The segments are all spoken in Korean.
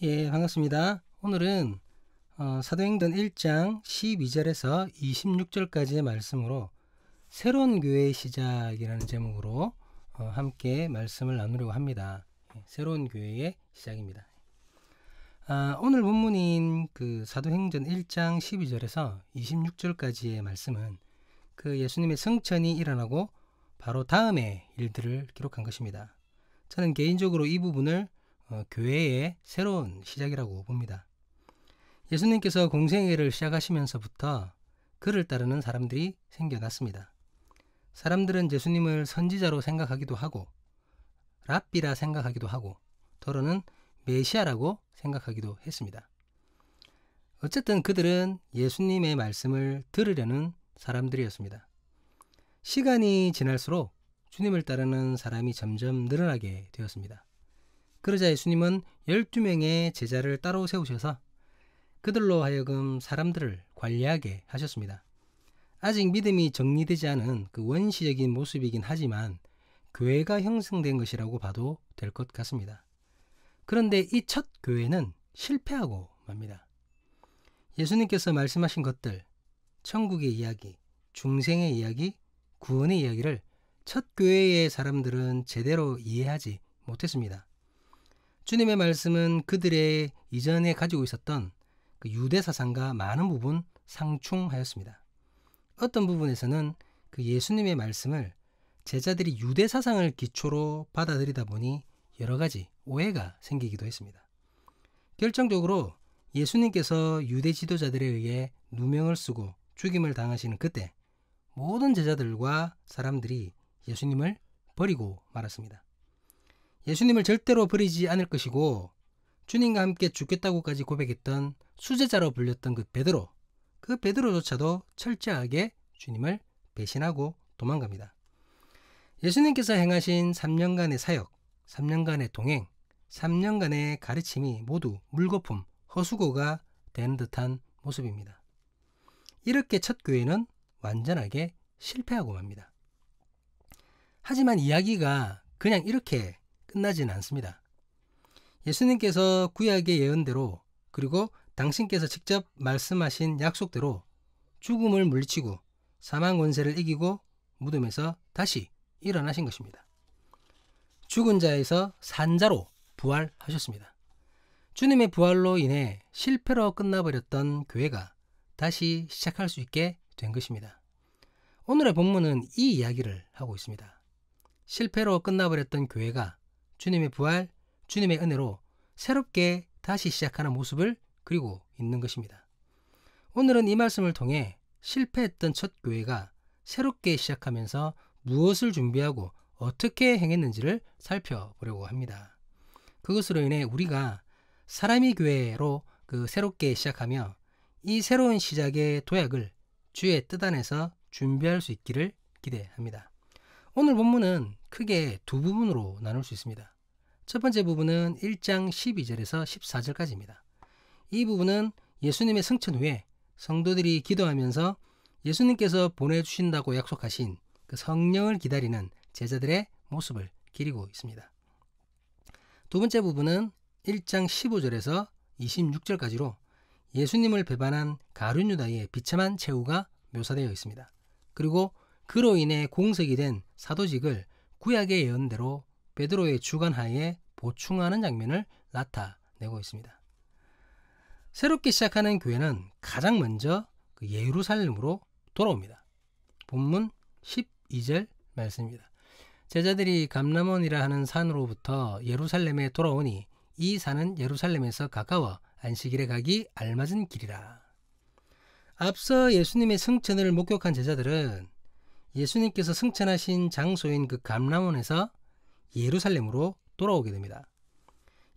예, 반갑습니다. 오늘은 사도행전 1장 12절에서 26절까지의 말씀으로 새로운 교회의 시작이라는 제목으로 함께 말씀을 나누려고 합니다. 새로운 교회의 시작입니다. 오늘 본문인 그 사도행전 1장 12절에서 26절까지의 말씀은 그 예수님의 승천이 일어나고 바로 다음의 일들을 기록한 것입니다. 저는 개인적으로 이 부분을 교회의 새로운 시작이라고 봅니다. 예수님께서 공생애를 시작하시면서부터 그를 따르는 사람들이 생겨났습니다. 사람들은 예수님을 선지자로 생각하기도 하고 랍비라 생각하기도 하고 더러는 메시아라고 생각하기도 했습니다. 어쨌든 그들은 예수님의 말씀을 들으려는 사람들이었습니다. 시간이 지날수록 주님을 따르는 사람이 점점 늘어나게 되었습니다. 그러자 예수님은 12명의 제자를 따로 세우셔서 그들로 하여금 사람들을 관리하게 하셨습니다. 아직 믿음이 정리되지 않은 그 원시적인 모습이긴 하지만 교회가 형성된 것이라고 봐도 될 것 같습니다. 그런데 이 첫 교회는 실패하고 맙니다. 예수님께서 말씀하신 것들, 천국의 이야기, 중생의 이야기, 구원의 이야기를 첫 교회의 사람들은 제대로 이해하지 못했습니다. 주님의 말씀은 그들의 이전에 가지고 있었던 그 유대 사상과 많은 부분 상충하였습니다. 어떤 부분에서는 그 예수님의 말씀을 제자들이 유대 사상을 기초로 받아들이다 보니 여러 가지 오해가 생기기도 했습니다. 결정적으로 예수님께서 유대 지도자들에 의해 누명을 쓰고 죽임을 당하시는 그때 모든 제자들과 사람들이 예수님을 버리고 말았습니다. 예수님을 절대로 버리지 않을 것이고 주님과 함께 죽겠다고까지 고백했던 수제자로 불렸던 그 베드로조차도 철저하게 주님을 배신하고 도망갑니다. 예수님께서 행하신 3년간의 사역, 3년간의 동행, 3년간의 가르침이 모두 물거품, 허수고가 되는 듯한 모습입니다. 이렇게 첫 교회는 완전하게 실패하고 맙니다. 하지만 이야기가 그냥 이렇게 끝나지는 않습니다. 예수님께서 구약의 예언대로 그리고 당신께서 직접 말씀하신 약속대로 죽음을 물리치고 사망 권세를 이기고 무덤에서 다시 일어나신 것입니다. 죽은 자에서 산 자로 부활하셨습니다. 주님의 부활로 인해 실패로 끝나버렸던 교회가 다시 시작할 수 있게 된 것입니다. 오늘의 본문은 이 이야기를 하고 있습니다. 실패로 끝나버렸던 교회가 주님의 부활, 주님의 은혜로 새롭게 다시 시작하는 모습을 그리고 있는 것입니다. 오늘은 이 말씀을 통해 실패했던 첫 교회가 새롭게 시작하면서 무엇을 준비하고 어떻게 행했는지를 살펴보려고 합니다. 그것으로 인해 우리가 사람이 교회로 새롭게 시작하며 이 새로운 시작의 도약을 주의 뜻 안에서 준비할 수 있기를 기대합니다. 오늘 본문은 크게 두 부분으로 나눌 수 있습니다. 첫 번째 부분은 1장 12절에서 14절까지입니다. 이 부분은 예수님의 승천 후에 성도들이 기도하면서 예수님께서 보내주신다고 약속하신 그 성령을 기다리는 제자들의 모습을 기리고 있습니다. 두 번째 부분은 1장 15절에서 26절까지로 예수님을 배반한 가룟 유다의 비참한 최후가 묘사되어 있습니다. 그리고 그로 인해 공석이 된 사도직을 구약의 예언대로 베드로의 주관하에 보충하는 장면을 나타내고 있습니다. 새롭게 시작하는 교회는 가장 먼저 그 예루살렘으로 돌아옵니다. 본문 12절 말씀입니다. 제자들이 감람원이라 하는 산으로부터 예루살렘에 돌아오니 이 산은 예루살렘에서 가까워 안식일에 가기 알맞은 길이라. 앞서 예수님의 승천을 목격한 제자들은 예수님께서 승천하신 장소인 그 감람원에서 예루살렘으로 돌아오게 됩니다.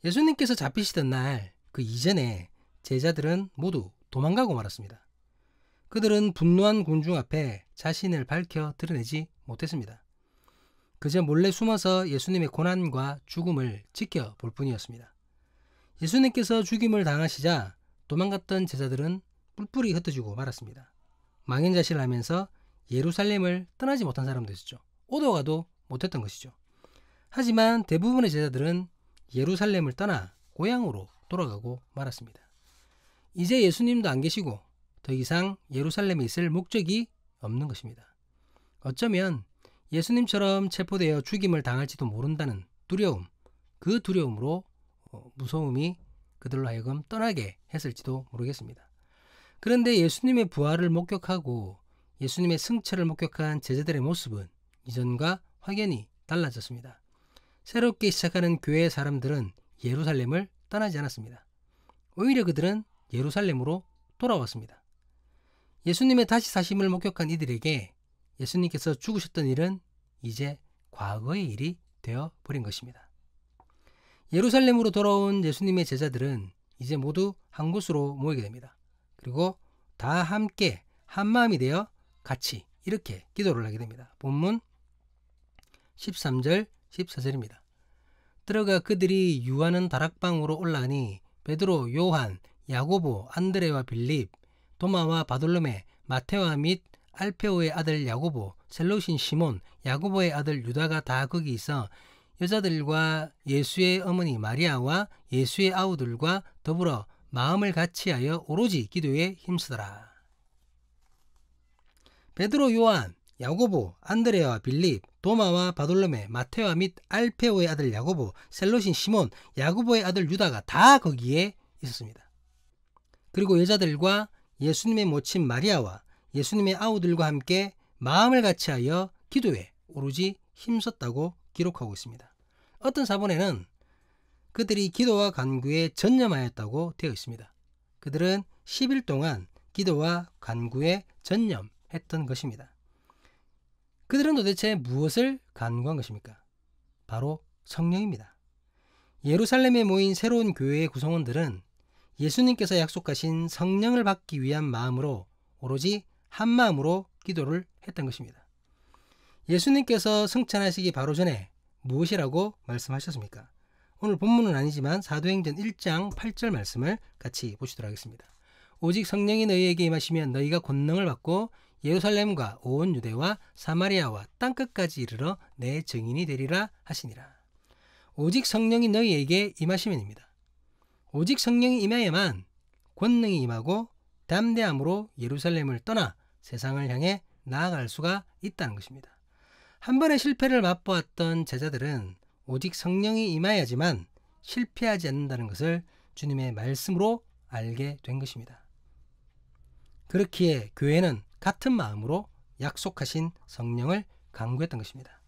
예수님께서 잡히시던 날 그 이전에 제자들은 모두 도망가고 말았습니다. 그들은 분노한 군중 앞에 자신을 밝혀 드러내지 못했습니다. 그저 몰래 숨어서 예수님의 고난과 죽음을 지켜볼 뿐이었습니다. 예수님께서 죽임을 당하시자 도망갔던 제자들은 뿔뿔이 흩어지고 말았습니다. 망연자실을 하면서 예루살렘을 떠나지 못한 사람도 있었죠. 오도 가도 못했던 것이죠. 하지만 대부분의 제자들은 예루살렘을 떠나 고향으로 돌아가고 말았습니다. 이제 예수님도 안 계시고 더 이상 예루살렘에 있을 목적이 없는 것입니다. 어쩌면 예수님처럼 체포되어 죽임을 당할지도 모른다는 두려움, 그 두려움으로 무서움이 그들로 하여금 떠나게 했을지도 모르겠습니다. 그런데 예수님의 부활을 목격하고 예수님의 승천을 목격한 제자들의 모습은 이전과 확연히 달라졌습니다. 새롭게 시작하는 교회의 사람들은 예루살렘을 떠나지 않았습니다. 오히려 그들은 예루살렘으로 돌아왔습니다. 예수님의 다시 사심을 목격한 이들에게 예수님께서 죽으셨던 일은 이제 과거의 일이 되어버린 것입니다. 예루살렘으로 돌아온 예수님의 제자들은 이제 모두 한 곳으로 모이게 됩니다. 그리고 다 함께 한마음이 되어 같이 이렇게 기도를 하게 됩니다. 본문 13절 14절입니다. 들어가 그들이 유하는 다락방으로 올라가니 베드로, 요한, 야고보, 안드레와 빌립, 도마와 바돌로메, 마테와 및 알페오의 아들 야고보, 셀롯인 시몬, 야고보의 아들 유다가 다 거기 있어 여자들과 예수의 어머니 마리아와 예수의 아우들과 더불어 마음을 같이하여 오로지 기도에 힘쓰더라. 베드로, 요한, 야고보, 안드레와 빌립, 도마와 바돌로메, 마테와 및 알페오의 아들 야고보, 셀롯인 시몬, 야고보의 아들 유다가 다 거기에 있었습니다. 그리고 여자들과 예수님의 모친 마리아와 예수님의 아우들과 함께 마음을 같이하여 기도에 오로지 힘썼다고 기록하고 있습니다. 어떤 사본에는 그들이 기도와 간구에 전념하였다고 되어 있습니다. 그들은 10일 동안 기도와 간구에 전념했던 것입니다. 그들은 도대체 무엇을 간구한 것입니까? 바로 성령입니다. 예루살렘에 모인 새로운 교회의 구성원들은 예수님께서 약속하신 성령을 받기 위한 마음으로 오로지 한 마음으로 기도를 했던 것입니다. 예수님께서 승천하시기 바로 전에 무엇이라고 말씀하셨습니까? 오늘 본문은 아니지만 사도행전 1장 8절 말씀을 같이 보시도록 하겠습니다. 오직 성령이 너희에게 임하시면 너희가 권능을 받고 예루살렘과 온 유대와 사마리아와 땅끝까지 이르러 내 증인이 되리라 하시니라. 오직 성령이 너희에게 임하시면입니다. 오직 성령이 임하여야만 권능이 임하고 담대함으로 예루살렘을 떠나 세상을 향해 나아갈 수가 있다는 것입니다. 한 번의 실패를 맛보았던 제자들은 오직 성령이 임하여야지만 실패하지 않는다는 것을 주님의 말씀으로 알게 된 것입니다. 그렇기에 교회는 같은 마음으로 약속하신 성령을 간구했던 것입니다.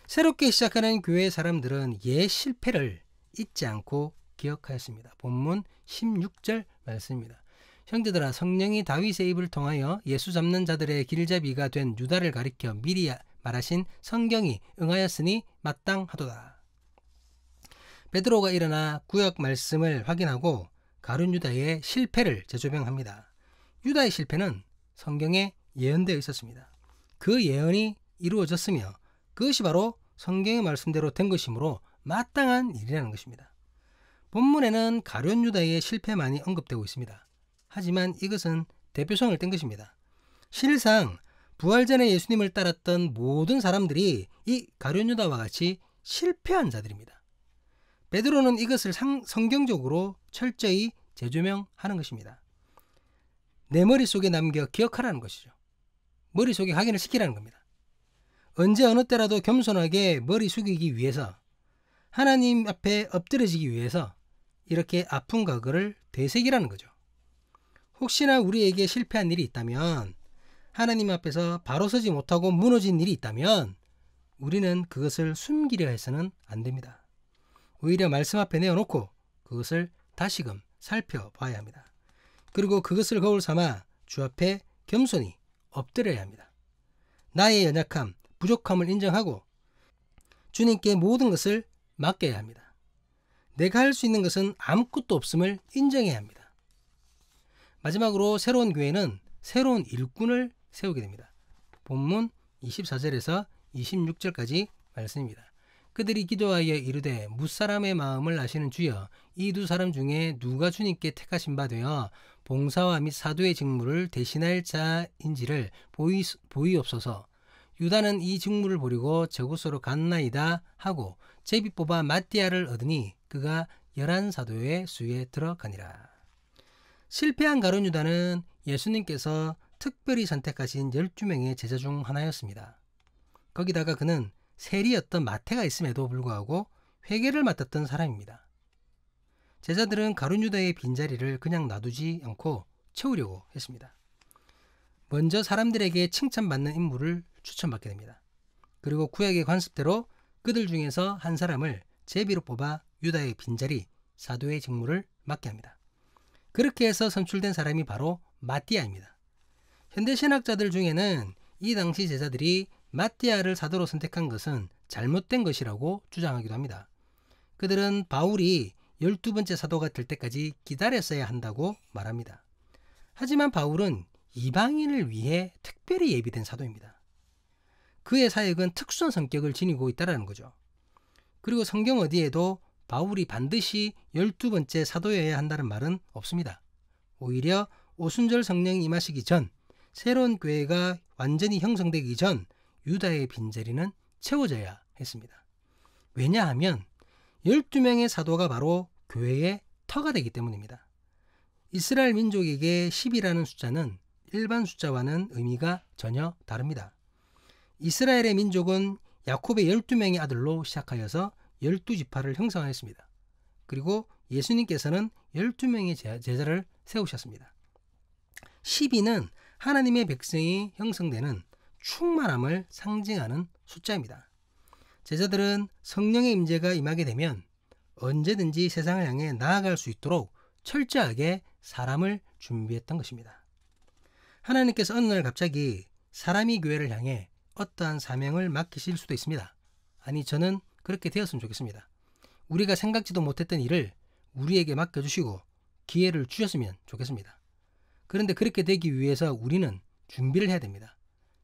새롭게 시작하는 교회의 사람들은 옛 실패를 잊지 않고 기억하였습니다. 본문 16절 말씀입니다. 형제들아, 성령이 다윗의 입을 통하여 예수 잡는 자들의 길잡이가 된 유다를 가리켜 미리 말하신 성경이 응하였으니 마땅하도다. 베드로가 일어나 구약 말씀을 확인하고 가룟 유다의 실패를 재조명합니다. 유다의 실패는 성경에 예언되어 있었습니다. 그 예언이 이루어졌으며 그것이 바로 성경의 말씀대로 된 것이므로 마땅한 일이라는 것입니다. 본문에는 가룟 유다의 실패만이 언급되고 있습니다. 하지만 이것은 대표성을 뗀 것입니다. 실상 부활 전에 예수님을 따랐던 모든 사람들이 이 가룟 유다와 같이 실패한 자들입니다. 베드로는 이것을 성경적으로 철저히 재조명하는 것입니다. 내 머릿속에 남겨 기억하라는 것이죠. 머릿속에 확인을 시키라는 겁니다. 언제 어느 때라도 겸손하게 머리 숙이기 위해서, 하나님 앞에 엎드려지기 위해서 이렇게 아픈 과거를 되새기라는 거죠. 혹시나 우리에게 실패한 일이 있다면, 하나님 앞에서 바로 서지 못하고 무너진 일이 있다면 우리는 그것을 숨기려 해서는 안 됩니다. 오히려 말씀 앞에 내어놓고 그것을 다시금 살펴봐야 합니다. 그리고 그것을 거울 삼아 주 앞에 겸손히 엎드려야 합니다. 나의 연약함, 부족함을 인정하고 주님께 모든 것을 맡겨야 합니다. 내가 할 수 있는 것은 아무것도 없음을 인정해야 합니다. 마지막으로 새로운 교회는 새로운 일꾼을 세우게 됩니다. 본문 24절에서 26절까지 말씀입니다. 그들이 기도하여 이르되 무사람의 마음을 아시는 주여, 이 두 사람 중에 누가 주님께 택하신 바 되어 봉사와 및 사도의 직무를 대신할 자인지를 보이옵소서. 유다는 이 직무를 버리고 저곳으로 갔나이다 하고 제비 뽑아 마띠아를 얻으니 그가 열한 사도의 수에 들어가니라. 실패한 가룟 유다는 예수님께서 특별히 선택하신 12명의 제자 중 하나였습니다. 거기다가 그는 세리였던 마태가 있음에도 불구하고 회계를 맡았던 사람입니다. 제자들은 가룟 유다의 빈자리를 그냥 놔두지 않고 채우려고 했습니다. 먼저 사람들에게 칭찬받는 인물을 추천받게 됩니다. 그리고 구약의 관습대로 그들 중에서 한 사람을 제비로 뽑아 유다의 빈자리, 사도의 직무를 맡게 합니다. 그렇게 해서 선출된 사람이 바로 마띠아입니다. 현대 신학자들 중에는 이 당시 제자들이 마띠아를 사도로 선택한 것은 잘못된 것이라고 주장하기도 합니다. 그들은 바울이 12번째 사도가 될 때까지 기다렸어야 한다고 말합니다. 하지만 바울은 이방인을 위해 특별히 예비된 사도입니다. 그의 사역은 특수한 성격을 지니고 있다는 거죠. 그리고 성경 어디에도 바울이 반드시 12번째 사도여야 한다는 말은 없습니다. 오히려 오순절 성령이 임하시기 전, 새로운 교회가 완전히 형성되기 전 유다의 빈자리는 채워져야 했습니다. 왜냐하면 12명의 사도가 바로 교회의 터가 되기 때문입니다. 이스라엘 민족에게 10이라는 숫자는 일반 숫자와는 의미가 전혀 다릅니다. 이스라엘의 민족은 야곱의 12명의 아들로 시작하여서 12지파를 형성하였습니다. 그리고 예수님께서는 12명의 제자를 세우셨습니다. 12는 하나님의 백성이 형성되는 충만함을 상징하는 숫자입니다. 제자들은 성령의 임재가 임하게 되면 언제든지 세상을 향해 나아갈 수 있도록 철저하게 사람을 준비했던 것입니다. 하나님께서 어느 날 갑자기 사람이 교회를 향해 어떠한 사명을 맡기실 수도 있습니다. 아니, 저는 그렇게 되었으면 좋겠습니다. 우리가 생각지도 못했던 일을 우리에게 맡겨주시고 기회를 주셨으면 좋겠습니다. 그런데 그렇게 되기 위해서 우리는 준비를 해야 됩니다.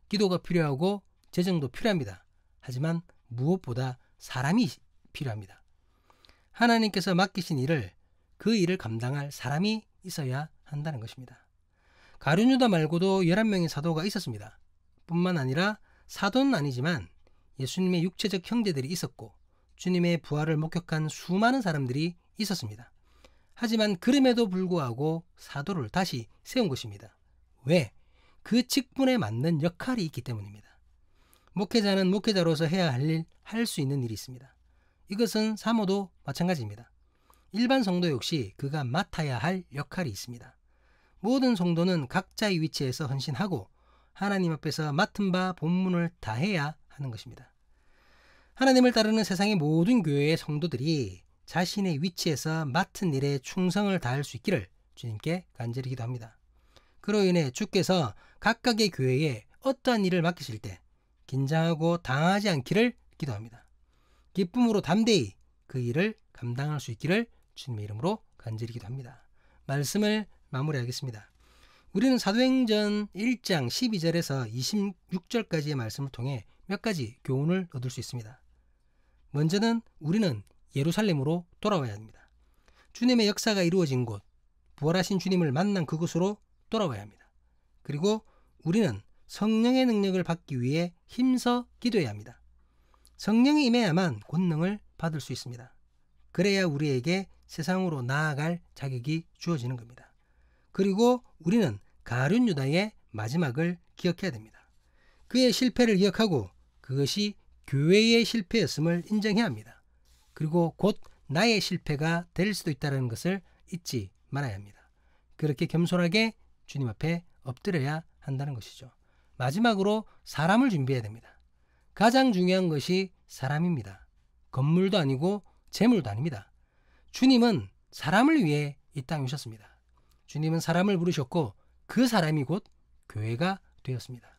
기도가 필요하고 재정도 필요합니다. 하지만 무엇보다 사람이 필요합니다. 하나님께서 맡기신 일을, 그 일을 감당할 사람이 있어야 한다는 것입니다. 가룟 유다 말고도 11명의 사도가 있었습니다. 뿐만 아니라 사도는 아니지만 예수님의 육체적 형제들이 있었고 주님의 부활을 목격한 수많은 사람들이 있었습니다. 하지만 그럼에도 불구하고 사도를 다시 세운 것입니다. 왜? 그 직분에 맞는 역할이 있기 때문입니다. 목회자는 목회자로서 해야 할 일, 할 수 있는 일이 있습니다. 이것은 사모도 마찬가지입니다. 일반 성도 역시 그가 맡아야 할 역할이 있습니다. 모든 성도는 각자의 위치에서 헌신하고 하나님 앞에서 맡은 바 본분을 다해야 하는 것입니다. 하나님을 따르는 세상의 모든 교회의 성도들이 자신의 위치에서 맡은 일에 충성을 다할 수 있기를 주님께 간절히 기도합니다. 그로 인해 주께서 각각의 교회에 어떠한 일을 맡기실 때 긴장하고 당하지 않기를 기도합니다. 기쁨으로 담대히 그 일을 감당할 수 있기를 주님의 이름으로 간절히 기도합니다. 말씀을 마무리하겠습니다. 우리는 사도행전 1장 12절에서 26절까지의 말씀을 통해 몇 가지 교훈을 얻을 수 있습니다. 먼저는 우리는 예루살렘으로 돌아와야 합니다. 주님의 역사가 이루어진 곳, 부활하신 주님을 만난 그곳으로 돌아와야 합니다. 그리고 우리는 성령의 능력을 받기 위해 힘써 기도해야 합니다. 성령이 임해야만 권능을 받을 수 있습니다. 그래야 우리에게 세상으로 나아갈 자격이 주어지는 겁니다. 그리고 우리는 가룟 유다의 마지막을 기억해야 됩니다. 그의 실패를 기억하고 그것이 교회의 실패였음을 인정해야 합니다. 그리고 곧 나의 실패가 될 수도 있다는 것을 잊지 말아야 합니다. 그렇게 겸손하게 주님 앞에 엎드려야 한다는 것이죠. 마지막으로 사람을 준비해야 됩니다. 가장 중요한 것이 사람입니다. 건물도 아니고 재물도 아닙니다. 주님은 사람을 위해 이 땅에 오셨습니다. 주님은 사람을 부르셨고 그 사람이 곧 교회가 되었습니다.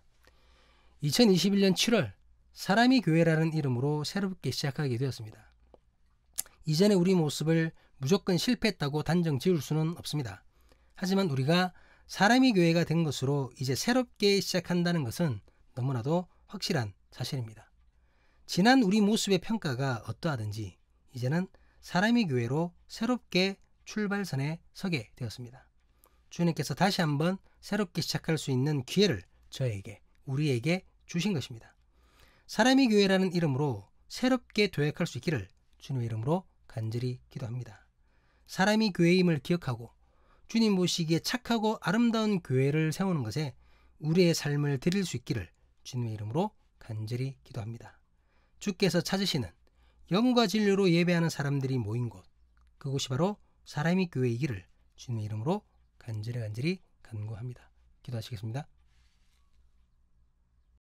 2021년 7월 사람이 교회라는 이름으로 새롭게 시작하게 되었습니다. 이전에 우리 모습을 무조건 실패했다고 단정 지을 수는 없습니다. 하지만 우리가 사람이 교회가 된 것으로 이제 새롭게 시작한다는 것은 너무나도 확실한 사실입니다. 지난 우리 모습의 평가가 어떠하든지 이제는 사람이 교회로 새롭게 출발선에 서게 되었습니다. 주님께서 다시 한번 새롭게 시작할 수 있는 기회를 저에게, 우리에게 주신 것입니다. 사람이 교회라는 이름으로 새롭게 도약할 수 있기를 주님의 이름으로 간절히 기도합니다. 사람이 교회임을 기억하고 주님 보시기에 착하고 아름다운 교회를 세우는 것에 우리의 삶을 드릴 수 있기를 주님의 이름으로 간절히 기도합니다. 주께서 찾으시는 영과 진리로 예배하는 사람들이 모인 곳, 그곳이 바로 사람이 교회이기를 주님의 이름으로 간절히 간구합니다. 기도하시겠습니다.